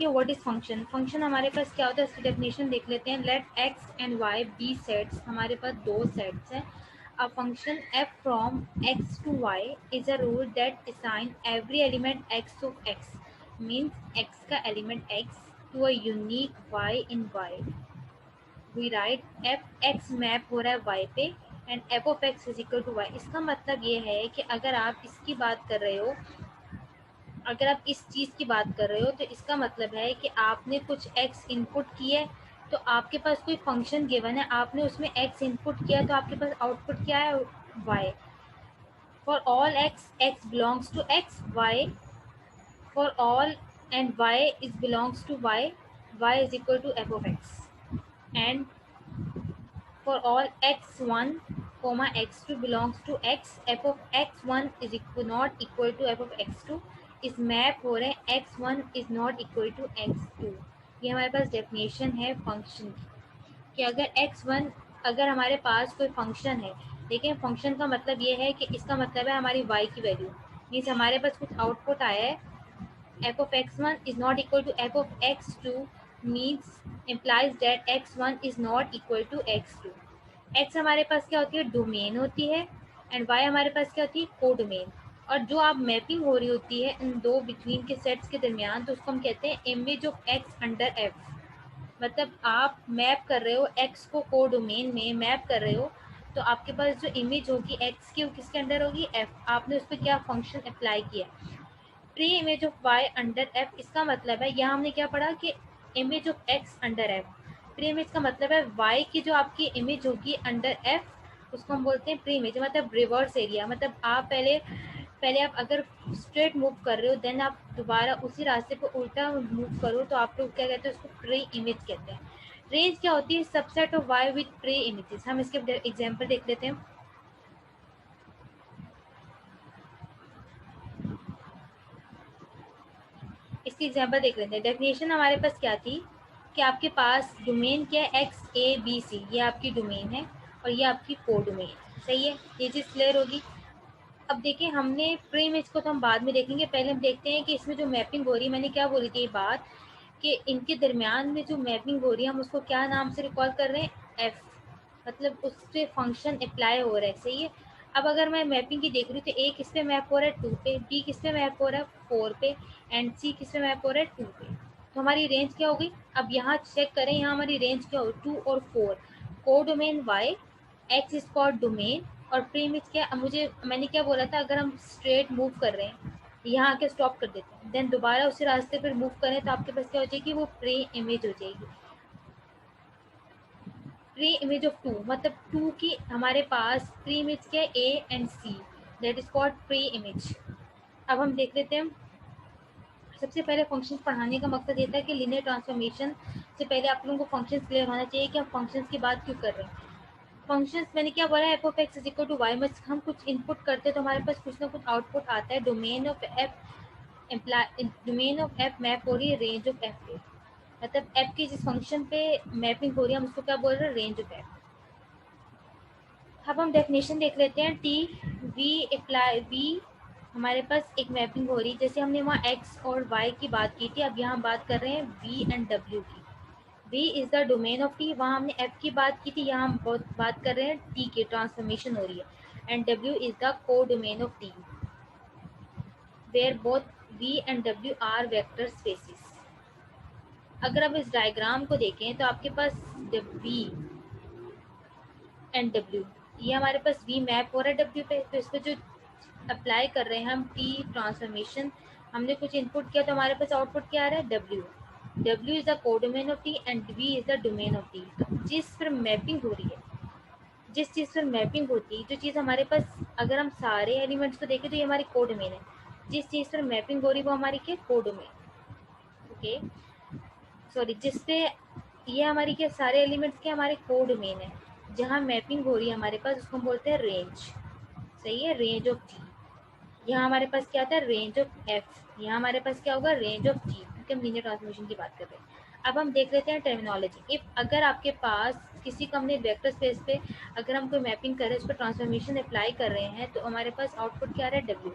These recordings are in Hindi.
कि व्हाट इज फंक्शन। फंक्शन हमारे पास क्या होता है इसकी डेफिनेशन देख लेते हैं। Let X and Y be sets, हमारे पास दो सेट्स हैं। A function f from x to y is a rule that assign every element x of x, means x का element x to a unique y in y. We write f x map हो रहा है y पे and f of x is equal to y। इसका मतलब ये है कि अगर आप इसकी बात कर रहे हो, अगर आप इस चीज़ की बात कर रहे हो तो इसका मतलब है कि आपने कुछ x इनपुट किए, तो आपके पास कोई फंक्शन गिवन है, आपने उसमें x इनपुट किया तो आपके पास आउटपुट क्या है, y। For all x, x belongs to x, y for all and y is belongs to y, y is equal to f of x। And for all x1 comma x2 belongs to x, f of x1 is not equal to f of x2। इस मैप हो रहे हैं x1 is not equal to x2। ये हमारे पास डेफिनेशन है फंक्शन की कि अगर x1, अगर हमारे पास कोई फंक्शन है, लेकिन फंक्शन का मतलब ये है कि इसका मतलब है हमारी y की वैल्यू, मीन्स हमारे पास कुछ आउटपुट आया है, f of x1 is not equal to f of x2 means implies that x1 is not equal to x2। x हमारे पास क्या होती है, डोमेन होती है, एंड y हमारे पास क्या होती है, कोडोमेन। और जो आप मैपिंग हो रही होती है इन दो बिटवीन के सेट्स के दरमियान, तो उसको हम कहते हैं image of x under f। मतलब आप मैप कर रहे हो x को कोडोमेन में मैप कर रहे हो, तो आपके पास जो इमेज होगी x की वो किसके अंडर होगी, f। आपने उस पर क्या फंक्शन अप्लाई किया, pre image of y under f। इसका मतलब है यहाँ हमने क्या पढ़ा कि image of x under f। Pre image का मतलब है y की जो आपकी इमेज होगी अंडर f, उसको हम बोलते हैं प्री इमेज, मतलब रिवर्स एरिया। मतलब आप पहले पहले आप अगर स्ट्रेट मूव कर रहे हो, देन आप दोबारा उसी रास्ते पर उल्टा मूव करो, तो आप लोग क्या कहते हैं, उसको प्री इमेज कहते हैं। रेंज क्या होती है, subset of y with pre images. हम इसके एग्जाम्पल देख लेते हैं। इसकी एग्जाम्पल देख लेते हैं। डेफिनेशन हमारे पास क्या थी कि आपके पास डोमेन क्या है, एक्स ए बी सी, ये आपकी डोमेन है और ये आपकी कोडोमेन। सही है, ये चीज़ क्लियर होगी। अब देखिए, हमने प्री इमेज को तो हम बाद में देखेंगे, पहले हम देखते हैं कि इसमें जो मैपिंग हो रही है, मैंने क्या बोली थी ये बात कि इनके दरमियान में जो मैपिंग हो रही है हम उसको क्या नाम से रिकॉल कर रहे हैं, एफ। मतलब उस पर फंक्शन अप्लाई हो रहा है। सही है। अब अगर मैं मैपिंग की देख रही हूँ तो ए किस पे मैप हो रहा है, 2 पे, बी किस पे मैप हो रहा है, 4 पे, एंड सी किस पे मैप हो रहा है, 2 पे। तो हमारी रेंज क्या होगी, अब यहाँ चेक करें, यहाँ हमारी रेंज क्या होगी, 2 और 4। Codomain Y, X is called domain, और प्री इमेज क्या, मुझे मैंने क्या बोला था, अगर हम स्ट्रेट मूव कर रहे हैं, यहाँ आके स्टॉप कर देते हैं, देन दोबारा उसी रास्ते पर मूव करें, तो आपके पास क्या हो जाएगी, वो प्री इमेज हो जाएगी। प्री इमेज ऑफ 2, मतलब 2 की हमारे पास प्री इमेज क्या है, A and C, that is called preimage. अब हम देख लेते हैं। सबसे पहले फंक्शन पढ़ाने का मकसद ये था कि लीनियर ट्रांसफॉर्मेशन से पहले आप लोगों को फंक्शंस क्लियर होना चाहिए कि हम फंक्शंस की बात क्यों कर रहे हैं। फंक्शंस मैंने क्या बोला, F of X is equal to Y, में हम कुछ इनपुट करते हैं तो हमारे पास कुछ ना कुछ आउटपुट आता है। Domain of F imply, domain of F map हो रही है रेंज ऑफ एफ पे, मतलब एफ की जिस फंक्शन पे मैपिंग हो रही है हम उसको क्या बोल रहे हैं, रेंज ऑफ एफ। अब हम डेफिनेशन देख लेते हैं। टी वी अप्लाई वी, हमारे पास एक मैपिंग हो रही है, जैसे हमने वहाँ एक्स और वाई की बात की थी, अब यहाँ हम बात कर रहे हैं वी एंड डब्ल्यू की। V is the domain of T, वहाँ हमने एफ की बात की थी, यहाँ हम बात कर रहे हैं टी की, ट्रांसफॉर्मेशन हो रही है, and W is the codomain of T, where both V and W are vector spaces. अगर आप इस डायग्राम को देखें तो आपके पास वी एंड डब्ल्यू, ये हमारे पास वी मैप हो रहा है डब्ल्यू पे, तो इस पर जो अप्लाई कर रहे हैं हम टी ट्रांसफॉर्मेशन, हमने कुछ इनपुट किया तो हमारे पास आउटपुट क्या आ रहा है, W. W is the codomain of T and V is the domain of T. तो जिस पर मैपिंग हो रही है, जिस चीज़ पर मैपिंग होती है, जो चीज़ हमारे पास, अगर हम सारे एलिमेंट्स को देखें तो ये हमारी कोडोमेन है, जिस चीज़ पर मैपिंग हो रही है वो हमारी क्या, कोडोमेन। ओके, सॉरी, जिस पे ये हमारी क्या, सारे एलिमेंट्स के हमारे कोडोमेन है, जहाँ मैपिंग हो रही है हमारे पास उसको हम बोलते हैं रेंज। सही है, रेंज ऑफ टी। यहाँ हमारे पास क्या आता है, रेंज ऑफ एफ। यहाँ हमारे पास क्या होगा, रेंज ऑफ टी, क्योंकि हम लीनियर ट्रांसफॉर्मेशन की बात कर रहे हैं। अब हम देख लेते हैं टर्मिनोलॉजी। इफ अगर आपके पास किसी को हमने वेक्टर स्पेस पे अगर हम कोई मैपिंग कर रहे हैं, उस पर ट्रांसफॉर्मेशन अप्लाई कर रहे हैं, तो हमारे पास आउटपुट क्या आ रहा है, W.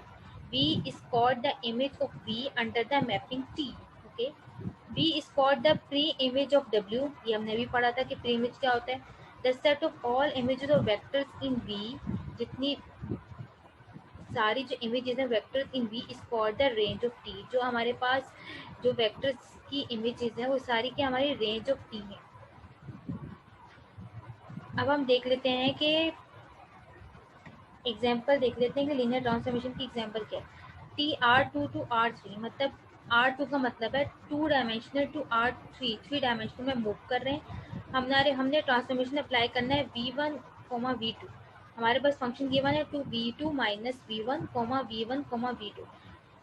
V is called the image of V under the mapping T. Okay, V is called the pre-image of W. ये हमने अभी पढ़ा था कि pre-image क्या होता है. The set of all images of vectors in V, जितनी सारी जो images हैं vectors in V is called the range of T. जो हमारे पास जो vectors की images हैं वो सारी की हमारी range of T है. अब हम देख लेते हैं कि एग्जाम्पल देख लेते हैं कि लीनियर ट्रांसफॉर्मेशन की एग्जाम्पल क्या है. टी R2 टू R3, मतलब R2 का मतलब है 2 डायमेंशनल टू R3, 3 डायमेंशनल में मूव कर रहे हैं. हमने ट्रांसफॉर्मेशन अप्लाई करना है V1, V2. हमारे पास फंक्शन गिवन है two V2 minus V1, V1, V2.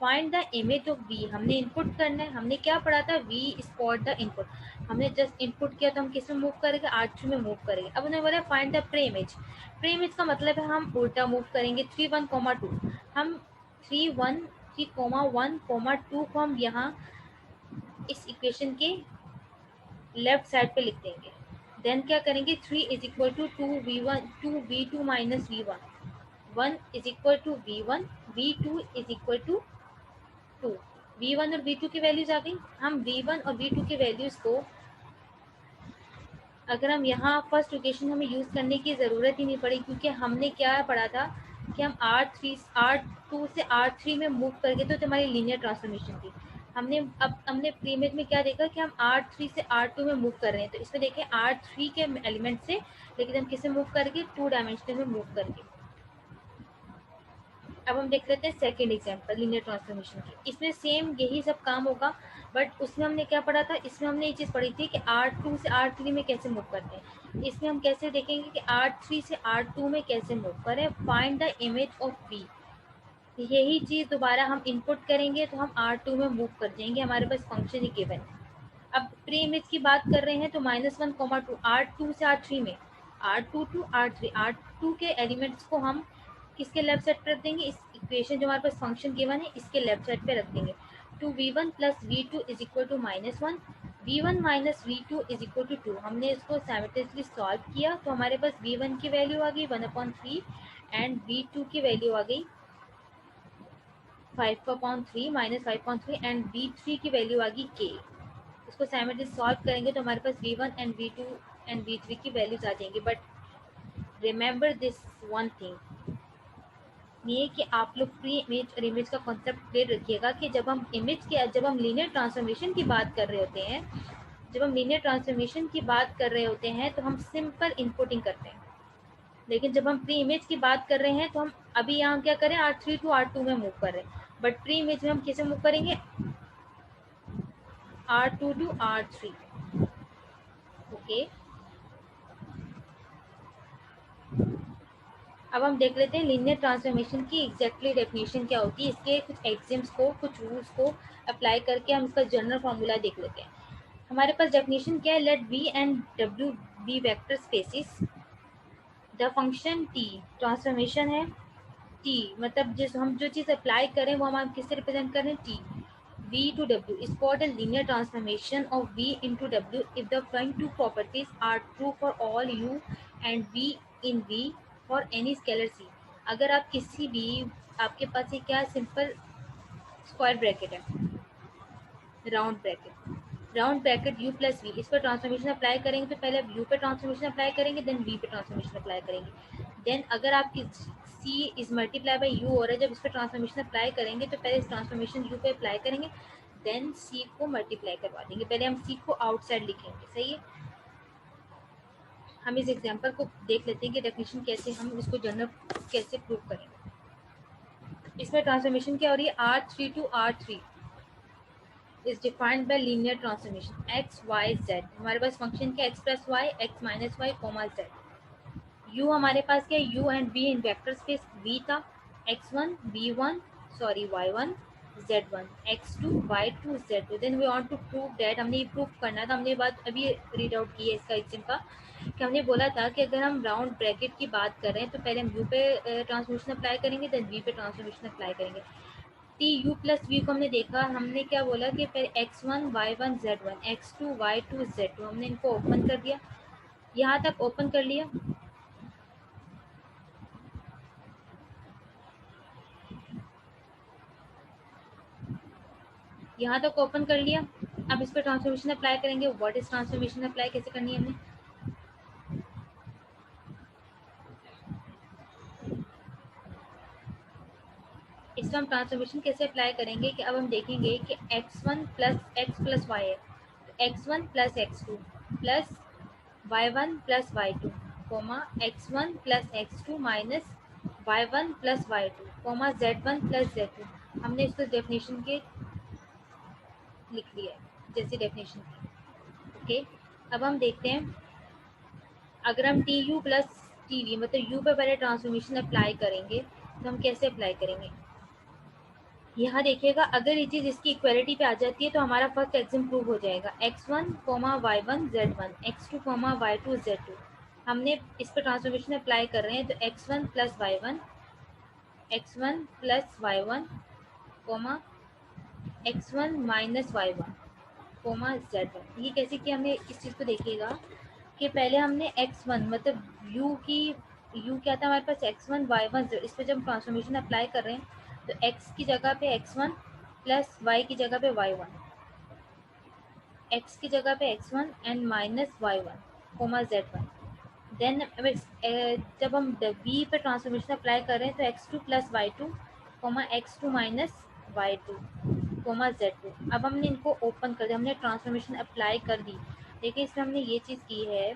Find the image of V. हमने इनपुट करना है. हमने क्या पढ़ा था, V स्पॉट द इनपुट. हमने जस्ट इनपुट किया तो हम किस में मूव करेंगे, R3 में मूव करेंगे. अब उन्होंने बोला find the pre image. Pre image का मतलब है हम उल्टा मूव करेंगे. 3 1 2. हम 3 1 3 1 2 को हम यहाँ इस इक्वेशन के लेफ्ट साइड पे लिख देंगे. देन क्या करेंगे, 3 is equal to 2 V2 minus V1, 1 is equal to V1, V2 is equal to 2. V1 और V2 की वैल्यूज आ गई. हम V1 और V2 के वैल्यूज को अगर हम यहाँ फर्स्ट इक्वेशन हमें यूज़ करने की ज़रूरत ही नहीं पड़ी, क्योंकि हमने क्या पढ़ा था कि हम R2 से R3 में मूव करके तो हमारी लीनियर ट्रांसफॉर्मेशन थी. हमने प्री इमेज में क्या देखा कि हम R3 से R2 में मूव कर रहे हैं. तो इसमें देखें R3 के एलिमेंट से, लेकिन हम किसे मूव करके 2 डायमेंशनल में मूव करके. अब हम देख लेते हैं सेकेंड एग्जाम्पल लीनियर ट्रांसफॉर्मेशन की. इसमें सेम यही सब काम होगा, बट उसमें हमने क्या पढ़ा था, इसमें हमने ये चीज़ पढ़ी थी कि R2 से R3 में कैसे मूव करते हैं. इसमें हम कैसे देखेंगे कि R3 से R2 में कैसे मूव करें. Find the image of V. यही चीज़ दोबारा हम इनपुट करेंगे तो हम R2 में मूव कर जाएंगे. हमारे पास फंक्शन ही गिवन है. अब प्री इमेज की बात कर रहे हैं तो -1, 2 R2 से R3 में, R2 टू R2 के एलिमेंट्स को हम किसके लेफ्ट साइड पर रख देंगे, इस इक्वेशन जो हमारे पास फंक्शन गिवन है इसके लेफ्ट साइड पे रख देंगे. Two V1 plus V2 is equal to -1, V1 minus V2 is equal to 2. हमने इसको साइमल्टेनियसली सॉल्व किया तो हमारे पास V1 की वैल्यू आ गई 1/3 एंड V2 की वैल्यू आ गई 5/3 -5/3 एंड V3 की वैल्यू आ गई k. इसको साइमल्टेनियसली सॉल्व करेंगे तो हमारे पास V1 and V2 and V3 की वैल्यूज आ जाएंगी. But remember this one thing, ये कि आप लोग प्री इमेज और इमेज का कॉन्सेप्ट क्लियर रखिएगा कि जब हम लीनियर ट्रांसफॉर्मेशन की बात कर रहे होते हैं, तो हम सिंपल इनपुटिंग करते हैं. लेकिन जब हम प्री इमेज की बात कर रहे हैं तो हम अभी यहाँ क्या करें, R3 टू R2 में मूव कर रहे हैं. बट प्री इमेज में हम कैसे मूव करेंगे, R2 टू R3. ओके, अब हम देख लेते हैं लीनियर ट्रांसफॉर्मेशन की एग्जैक्टली डेफिनेशन क्या होती है. इसके कुछ एक्सिम्स को, कुछ रूल्स को अप्लाई करके हम इसका जनरल फार्मूला देख लेते हैं. हमारे पास डेफिनेशन क्या है, let V and W be vector spaces. The function T transformation है. T मतलब जिस हम जो चीज़ अप्लाई करें वो हम किससे रिप्रेजेंट करें, T. V to W is called a linear transformation of V into W if the following two properties are true for all U and V in V for any scalar C. अगर आप किसी भी, आपके पास ये क्या सिंपल स्क्वायर ब्रैकेट है, round bracket U plus V, इस पर ट्रांसफॉर्मेशन अप्लाई करेंगे तो पहले U पे ट्रांसफॉर्मेशन अप्लाई करेंगे, देन V पे ट्रांसफॉर्मेशन अप्लाई करेंगे. देन अगर आपकी C is multiply by U हो रहा है, जब इस पर ट्रांसफॉर्मेशन अप्लाई करेंगे तो पहले इस ट्रांसफॉर्मेशन U पे अप्लाई करेंगे, देन C को मल्टीप्लाई करवा देंगे. पहले हम C को आउटसाइड लिखेंगे. सही है. हम इस एग्जाम्पल को देख लेते हैं कि डेफिनेशन कैसे हम इसको जनरल कैसे प्रूव करेंगे. इसमें ट्रांसफॉर्मेशन क्या हो रही है, R3 to R3 is defined by linear transformation x y z. हमारे पास फंक्शन क्या, x plus y, x minus y, comma z. u हमारे पास क्या, u and v in vector space v था, x1 v1 y1 z1 x2 y2 z2. Then we want to prove that, हमने ये प्रूव करना था. हमने ये बात अभी रीड आउट की है इसका एग्जाम का, कि हमने बोला था कि अगर हम राउंड ब्रैकेट की बात कर रहे हैं तो पहले हम u पे ट्रांसफॉर्मेशन अप्लाई करेंगे, देन v पे ट्रांसफॉर्मेशन अप्लाई करेंगे. टी यू प्लस वी को हमने देखा, हमने क्या बोला कि पहले x1 y1 z1 x2 y2 z2, हमने इनको ओपन कर दिया. यहाँ तक ओपन कर लिया. अब इस पर ट्रांसफॉर्मेशन अप्लाई करेंगे। व्हाट इज ट्रांसफॉर्मेशन अप्लाई, कैसे करनी है हमें? इसमें हम ट्रांसफॉर्मेशन कैसे अप्लाई करेंगे कि अब हम देखेंगे कि x1 plus x plus Y है, तो x1 plus x2 plus y1 plus y2 comma x1 plus x2 minus y1 plus y2 comma z1 plus z2। हमने इसको डेफिनेशन के लिख लिया है जैसी डेफिनेशन की। ओके, अब हम देखते हैं अगर हम T U plus T V मतलब यू पे पहले ट्रांसफॉर्मेशन अप्लाई करेंगे तो हम कैसे अप्लाई करेंगे। यहाँ देखिएगा अगर ये चीज़ इसकी इक्वलिटी पे आ जाती है तो हमारा फर्स्ट एक्सिम प्रूव हो जाएगा। x1 coma y1 z1 x2 coma y2 z2। हमने इस पर ट्रांसफॉर्मेशन अप्लाई कर रहे हैं तो x1 plus y1 x1 plus y1 comma x1 minus y1 comma z1। ये कैसे किया हमने इस चीज़ को देखिएगा कि पहले हमने x1 मतलब u क्या था हमारे पास x1 y1 इस पर जब हम ट्रांसफॉर्मेशन अप्लाई कर रहे हैं तो x की जगह पे x1 प्लस y की जगह पे y1, x की जगह पे x1 and minus y1 comma z1। Then जब हम v पे ट्रांसफॉर्मेशन अप्लाई कर रहे हैं तो x2 plus y2 coma x2 minus y2 coma z2। अब हमने इनको ओपन कर दिया, हमने ट्रांसफॉर्मेशन अप्लाई कर दी। देखिए इसमें हमने ये चीज़ की है,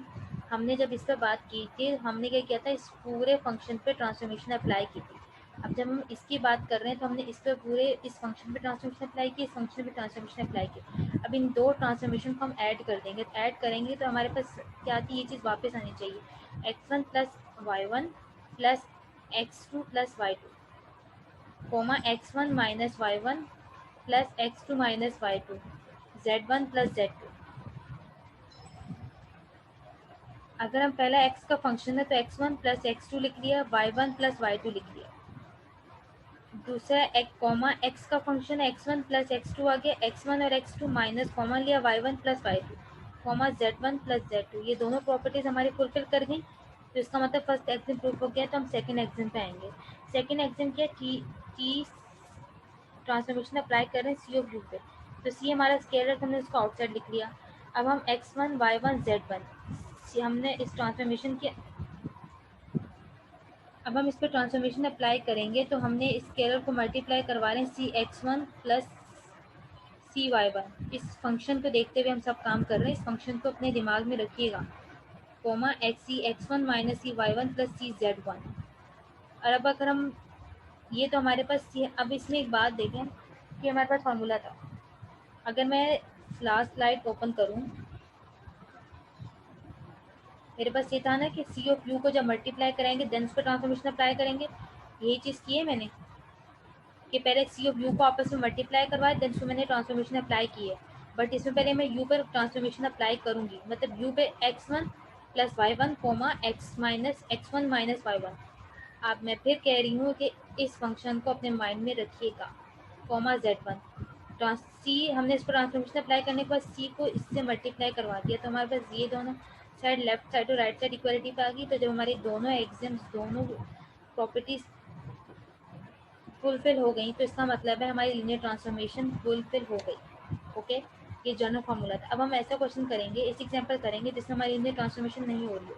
हमने जब इस पर बात की थी हमने क्या किया था, इस पूरे फंक्शन पे ट्रांसफॉर्मेशन अप्लाई की थी। अब जब हम इसकी बात कर रहे हैं तो हमने इस पर पूरे इस फंक्शन पे ट्रांसफॉर्मेशन अप्लाई की, इस फंक्शन पे ट्रांसफॉर्मेशन अप्लाई की। अब इन दो ट्रांसफॉर्मेशन को हम ऐड कर देंगे, तो ऐड करेंगे तो हमारे पास क्या आती है, ये चीज़ वापस आनी चाहिए x1 plus y1 plus x2 plus y2 comma x1 minus y1 plus x2 minus y2 z1 plus z2। अगर हम पहला x का फंक्शन है तो x1 प्लस x2 लिख लिया, y1 प्लस y2 लिख लिया। दूसरा एक कॉमा x का फंक्शन है x1 प्लस x2 आ गया, x1 और x2 माइनस कॉमा लिया y1 plus y2 comma z1 plus z2। ये दोनों प्रॉपर्टीज हमारी फुलफिल कर गई, तो इसका मतलब फर्स्ट एक्सिम प्रूफ हो गया। तो हम सेकंड एक्सिम पे आएंगे। सेकंड एक्सिम क्या, टी ट्रांसफॉर्मेशन अप्लाई कर रहे हैं सी ऑफ यू पे, तो सी हमारा स्केलर, हमने उसको आउटसाइड लिख लिया। अब हम x1 y1 z1 हमने इस ट्रांसफॉर्मेशन के, अब हम इस पर ट्रांसफॉर्मेशन अप्लाई करेंगे तो हमने इस स्केलर को मल्टीप्लाई करवा रहे हैं सी x1 प्लस सी y1। इस फंक्शन को देखते हुए हम सब काम कर रहे हैं, इस फंक्शन को अपने दिमाग में रखिएगा, कोमा सी x1 माइनस सी y1 प्लस सी z1। और अब अगर हम ये तो हमारे पास अब इसमें एक बात देखें कि हमारे पास फार्मूला था। अगर मैं लास्ट स्लाइड ओपन करूं, मेरे पास ये था ना कि सी ऑफ यू को जब मल्टीप्लाई कराएंगे देन उस पर ट्रांसफॉर्मेशन अप्लाई करेंगे। यही चीज़ की है मैंने कि पहले सी ऑफ यू को आपस में मल्टीप्लाई करवाए देन उसको मैंने ट्रांसफॉर्मेशन अप्लाई की है। बट इसमें पहले मैं यू पर ट्रांसफॉर्मेशन अप्लाई करूंगी, मतलब यू पे x1 plus y one comma x1 minus y1। अब मैं फिर कह रही हूँ कि इस फंक्शन को अपने माइंड में रखिएगा, कोमा z1 सी। हमने इस पर ट्रांसफॉर्मेशन अप्लाई करने के बाद सी को इससे मल्टीप्लाई करवा दिया, तो हमारे पास ये दोनों साइड लेफ्ट साइड और राइट साइड इक्वलिटी पे आ गई। तो जब हमारी दोनों एग्जाम्स दोनों प्रॉपर्टीज फुलफिल हो गई तो इसका मतलब है हमारी लीनियर ट्रांसफॉर्मेशन फुलफिल हो गई। ओके, ये जनरल फॉर्मूला था। अब हम ऐसा क्वेश्चन करेंगे, इस एग्जाम्पल करेंगे जिसमें हमारी लीनियर ट्रांसफॉर्मेशन नहीं हो रही है।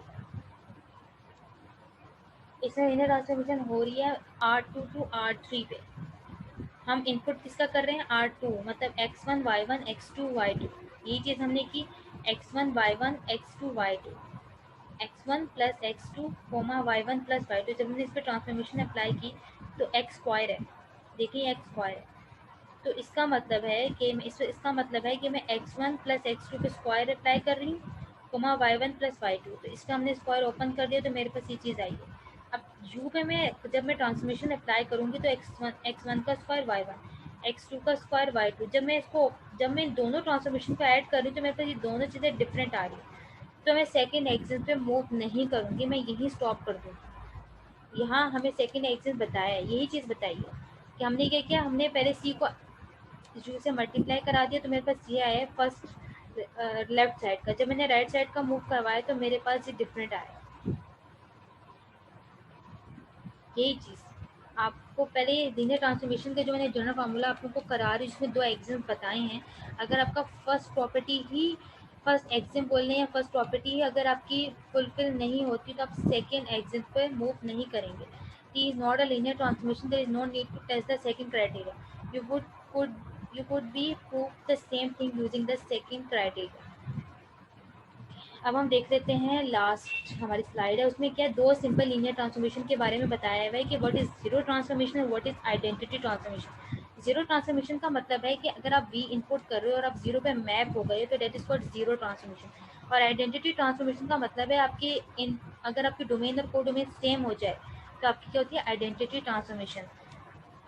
इसमें लीनियर ट्रांसफॉर्मेशन हो रही है R2 टू R3 पे। हम इनपुट किसका कर रहे हैं, R2 मतलब x1 y1 x2 y2। ये चीज़ हमने की x1 y1 x2 y2 x1 plus x2 coma y1 plus y2। जब हमने इस पर ट्रांसफॉर्मेशन अप्लाई की तो x स्क्वायर है, देखिए x स्क्वायर है। तो इसका मतलब है कि इसका मतलब है कि मैं x1 प्लस x2 पे स्क्वायर अप्लाई कर रही हूँ, कोमा y1 प्लस y2। तो इसका हमने स्क्वायर ओपन कर दिया तो मेरे पास ये चीज़ आई है। अब u पे मैं जब मैं ट्रांसफॉर्मेशन अप्लाई करूँगी तो x1 का स्क्वायर y1 x2 का स्क्वायर y2। जब मैं इन दोनों ट्रांसफॉर्मेशन को ऐड कर रही हूँ तो मेरे पास ये दोनों चीज़ें डिफरेंट आ रही है। तो मैं सेकेंड एक्सिस पे मूव नहीं करूँगी, मैं यहीं स्टॉप कर दूँगी। यहाँ हमें सेकेंड एक्सिस बताया है, यही चीज़ बताई है कि हमने क्या किया, हमने पहले सी को यू से मल्टीप्लाई करा दिया तो मेरे पास ये आया फर्स्ट लेफ्ट साइड का। जब मैंने राइट साइड का मूव करवाया तो मेरे पास ये डिफरेंट आया। यही चीज़ आपको आपको पहले लीनियर ट्रांसफॉर्मेशन के जो मैंने जनरल फार्मूला आप लोगों को करा रही हूँ, जिसमें 2 एग्जाम्स बताए हैं। अगर आपका फर्स्ट एग्जाम बोलने या फर्स्ट प्रॉपर्टी ही अगर आपकी फुलफिल नहीं होती तो आप सेकेंड एग्जाम पे मूव नहीं करेंगे। T is not a linear transformation. There is no need to test the second criteria. You could be prove the same thing using the second criteria. अब हम देख लेते हैं लास्ट हमारी स्लाइड है, उसमें क्या दो सिंपल लीनियर ट्रांसफॉर्मेशन के बारे में बताया हुआ है कि व्हाट इज जीरो ट्रांसफॉर्मेशन और what is identity transformation. Zero transformation का मतलब है कि अगर आप v इनपुट कर रहे हो और आप जीरो पे मैप हो गए तो that is called zero transformation. और आइडेंटिटी ट्रांसफॉर्मेशन का मतलब है आपकी अगर आपकी डोमेन और कोडोमेन सेम हो जाए तो आपकी क्या होती है, आइडेंटिटी ट्रांसफॉर्मेशन।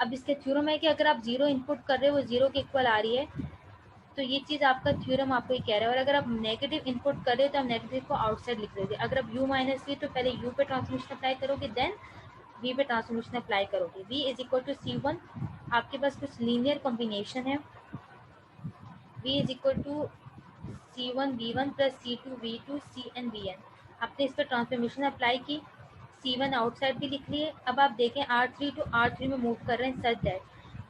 अब इसके थ्योरम है कि अगर आप जीरो इनपुट कर रहे हो वो जीरो के इक्वल आ रही है, तो ये चीज़ आपका थ्योरम आपको ये कह रहा है। और अगर आप नेगेटिव इनपुट कर रहे हो तो आप नेगेटिव को आउटसाइड लिख दोगे। अगर आप u माइनस वी तो पहले u पे ट्रांसफॉर्मेशन अप्लाई करोगे, देन v पे ट्रांसफॉर्मेशन अप्लाई करोगे। v is equal to c1, आपके पास कुछ लीनियर कॉम्बिनेशन है। v is equal to c1 v1 plus c2 v2 cn vn। आपने इस पर ट्रांसफॉर्मेशन अप्लाई की, c1 आउटसाइड भी लिख लिए। अब आप देखें r3 टू r3 में मूव कर रहे हैं सच दैट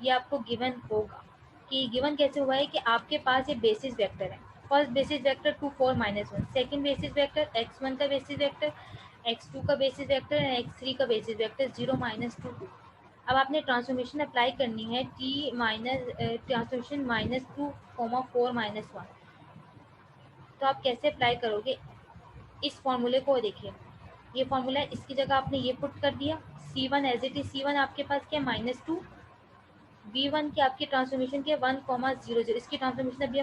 ये आपको गिवन होगा। कि गिवन कैसे हुआ है कि आपके पास ये बेसिस वेक्टर है। First basis vector 2 4 minus 1, second basis vector x1 का बेसिस वेक्टर, x2 का बेसिस वेक्टर एंड x3 का बेसिस वेक्टर 0 माइनस 2 2। अब आपने ट्रांसफॉर्मेशन अप्लाई करनी है t minus transformation minus 2 4 minus 1। तो आप कैसे अप्लाई करोगे, इस फॉर्मूले को देखिए, ये फॉर्मूला इसकी जगह आपने ये पुट कर दिया। c1 as it is, c1 आपके पास क्या माइनस 2, v1 की आपकी ट्रांसफॉर्मेशन के 1 0 0, इसकी ट्रांसफॉर्मेशन अभी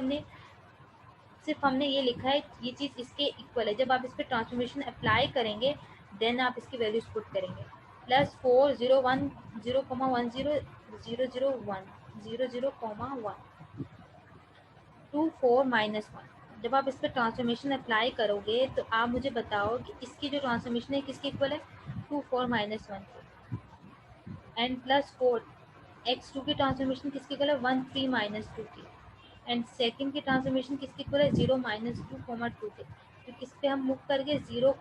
हमने ये लिखा है, ये चीज़ इसके इक्वल है। जब आप इस पर ट्रांसफॉर्मेशन अप्लाई करेंगे देन आप इसकी वैल्यूज पुट करेंगे। Plus 4 0 1 0 1 0 0 0 1 0 0 1 2 4 minus 1। जब आप इस पर ट्रांसफॉर्मेशन अप्लाई करोगे तो आप मुझे बताओ कि इसकी जो ट्रांसफॉर्मेशन है किसके इक्वल है, 2 4 माइनस 1 एंड प्लस 4। x2 की ट्रांसफॉर्मेशन किसके इक्वल है, 1 3 माइनस 2 की। एंड सेकेंड की ट्रांसफॉर्मेशन किसके इक्वल है, 0 माइनस 2 2 के। तो किस पे हम मूव करके 0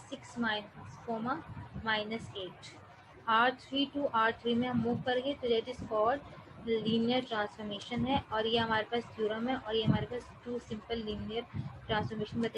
6 माइनस 8, R3 टू R3 में हम मूव करेंगे तो that is called linear transformation है। और ये हमारे पास थ्योरम है और ये हमारे पास टू सिंपल लीनियर ट्रांसफॉर्मेशन